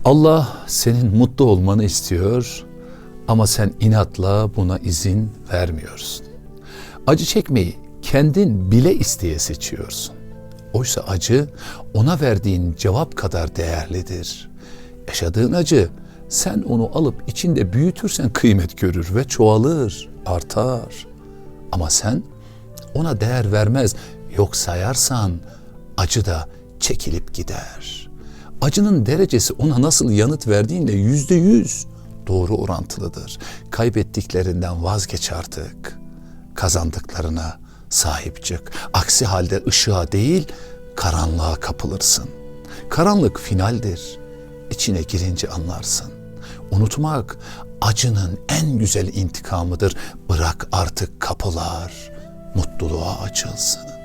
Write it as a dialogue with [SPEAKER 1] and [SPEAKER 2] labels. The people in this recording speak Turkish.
[SPEAKER 1] Allah senin mutlu olmanı istiyor ama sen inatla buna izin vermiyorsun. Acı çekmeyi kendin bile isteye seçiyorsun. Oysa acı ona verdiğin cevap kadar değerlidir. Yaşadığın acı sen onu alıp içinde büyütürsen kıymet görür ve çoğalır, artar. Ama sen ona değer vermez, yok sayarsan acı da çekilip gider. Acının derecesi ona nasıl yanıt verdiğinle %100 doğru orantılıdır. Kaybettiklerinden vazgeç artık. Kazandıklarına sahip çık. Aksi halde ışığa değil, karanlığa kapılırsın. Karanlık finaldir. İçine girince anlarsın. Unutmak acının en güzel intikamıdır. Bırak artık kapılar mutluluğa açılsın.